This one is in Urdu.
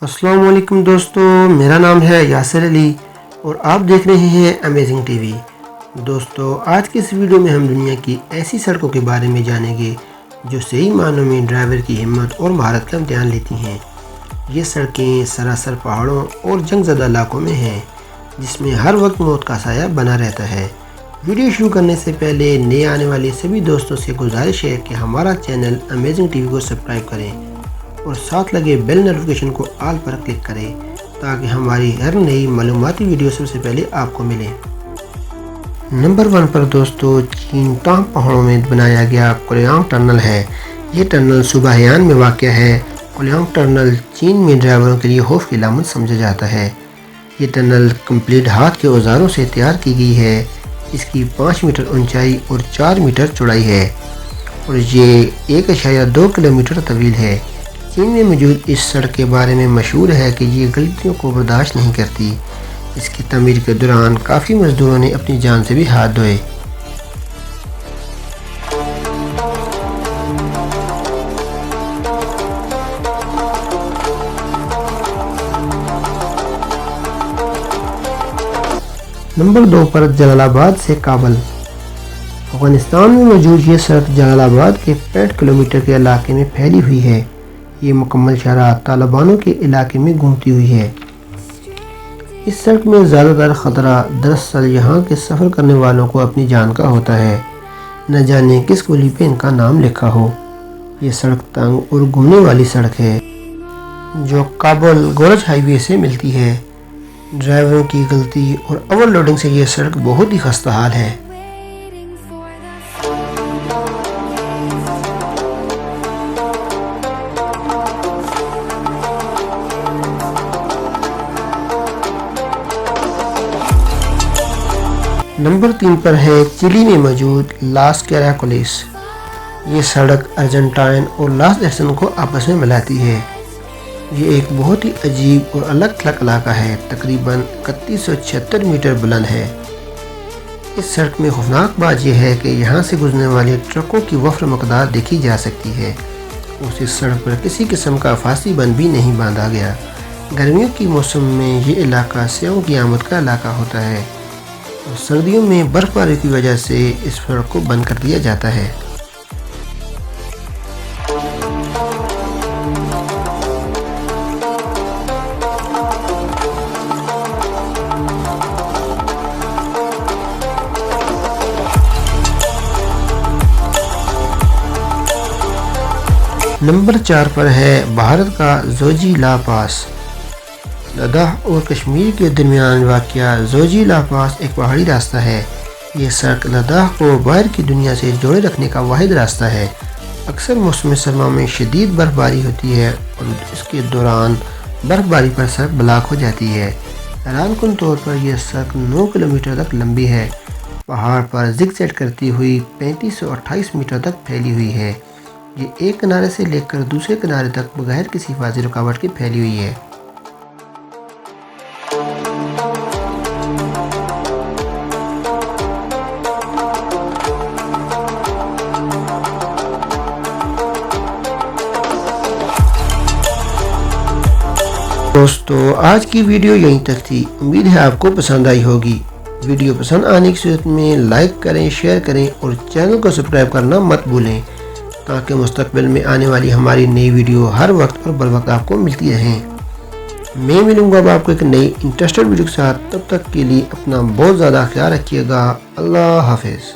السلام علیکم دوستو، میرا نام ہے یاسر علی اور آپ دیکھ رہے ہیں امیزنگ ٹی وی۔ دوستو، آج کے اس ویڈیو میں ہم دنیا کی ایسی سڑکوں کے بارے میں جانیں گے جو صحیح معنوں میں ڈرائیور کی ہمت اور مہارت کا امتحان لیتی ہیں۔ یہ سڑکیں سراسر پہاڑوں اور جنگ زدہ علاقوں میں ہیں، جس میں ہر وقت موت کا سایہ بنا رہتا ہے۔ ویڈیو شروع کرنے سے پہلے نئے آنے والے سبھی دوستوں سے گزارش ہے کہ ہمارا چینل امیزنگ ٹی وی کو سبسکرائب کریں اور ساتھ لگے بیل نوٹیفیکیشن کو آل پر کلک کریں تاکہ ہماری ہر نئی معلوماتی ویڈیو سب سے پہلے آپ کو ملے۔ نمبر 1 پر دوستو، چین تانگ پہاڑوں میں بنایا گیا کولیانگ ٹنل ہے۔ یہ ٹنل صوبہ ہیان میں واقع ہے۔ کولیانگ ٹنل چین میں ڈرائیوروں کے لیے خوف کی علامت سمجھا جاتا ہے۔ یہ ٹنل کمپلیٹ ہاتھ کے اوزاروں سے تیار کی گئی ہے۔ اس کی 5 میٹر اونچائی اور 4 میٹر چوڑائی ہے اور یہ 1.2 کلومیٹر طویل ہے۔ چین میں موجود اس سڑک کے بارے میں مشہور ہے کہ یہ غلطیوں کو برداشت نہیں کرتی۔ اس کی تعمیر کے دوران کافی مزدوروں نے اپنی جان سے بھی ہاتھ دھوئے۔ نمبر 2 پر جلال آباد سے کابل۔ افغانستان میں موجود یہ سڑک جلال آباد کے 65 کلومیٹر کے علاقے میں پھیلی ہوئی ہے۔ یہ مکمل شرح طالبانوں کے علاقے میں گھومتی ہوئی ہے۔ اس سڑک میں زیادہ تر خطرہ دراصل یہاں کے سفر کرنے والوں کو اپنی جان کا ہوتا ہے، نہ جانے کس گلی پہ ان کا نام لکھا ہو۔ یہ سڑک تنگ اور گھومنے والی سڑک ہے جو کابل گورج ہائی وے سے ملتی ہے۔ ڈرائیوروں کی غلطی اور اوور لوڈنگ سے یہ سڑک بہت ہی خستہ حال ہے۔ نمبر 3 پر ہے چلی میں موجود لاس کیراکولیس۔ یہ سڑک ارجنٹائن اور لاس ایکسن کو آپس میں ملاتی ہے۔ یہ ایک بہت ہی عجیب اور الگ تھلگ علاقہ ہے، تقریباً 3176 میٹر بلند ہے۔ اس سڑک میں خوفناک بات یہ ہے کہ یہاں سے گزرنے والے ٹرکوں کی وفر مقدار دیکھی جا سکتی ہے۔ اس سڑک پر کسی قسم کا فاصلی بند بھی نہیں باندھا گیا۔ گرمیوں کی موسم میں یہ علاقہ سیاحوں کی آمد کا علاقہ ہوتا ہے اور سردیوں میں برف باری کی وجہ سے اس سڑک کو بند کر دیا جاتا ہے۔ نمبر 4 پر ہے بھارت کا زوجی لا پاس۔ لداخ اور کشمیر کے درمیان واقع زوجی لا پاس ایک پہاڑی راستہ ہے۔ یہ سڑک لداخ کو باہر کی دنیا سے جوڑے رکھنے کا واحد راستہ ہے۔ اکثر موسم سرما میں شدید برف باری ہوتی ہے اور اس کے دوران برف باری پر سڑک بلاک ہو جاتی ہے۔ حیران کن طور پر یہ سڑک 9 کلومیٹر تک لمبی ہے۔ پہاڑ پر زگ زیگ کرتی ہوئی 3528 میٹر تک پھیلی ہوئی ہے۔ یہ ایک کنارے سے لے کر دوسرے کنارے تک بغیر کسی واضح رکاوٹ کے پھیلی ہوئی ہے۔ دوستو، آج کی ویڈیو یہیں تک تھی۔ امید ہے آپ کو پسند آئی ہوگی۔ ویڈیو پسند آنے کی صورت میں لائک کریں، شیئر کریں اور چینل کو سبسکرائب کرنا مت بھولیں تاکہ مستقبل میں آنے والی ہماری نئی ویڈیو ہر وقت اور بر وقت آپ کو ملتی رہیں۔ میں ملوں گا اب آپ کو ایک نئی انٹرسٹڈ ویڈیو کے ساتھ۔ تب تک کے لیے اپنا بہت زیادہ خیال رکھیے گا۔ اللہ حافظ۔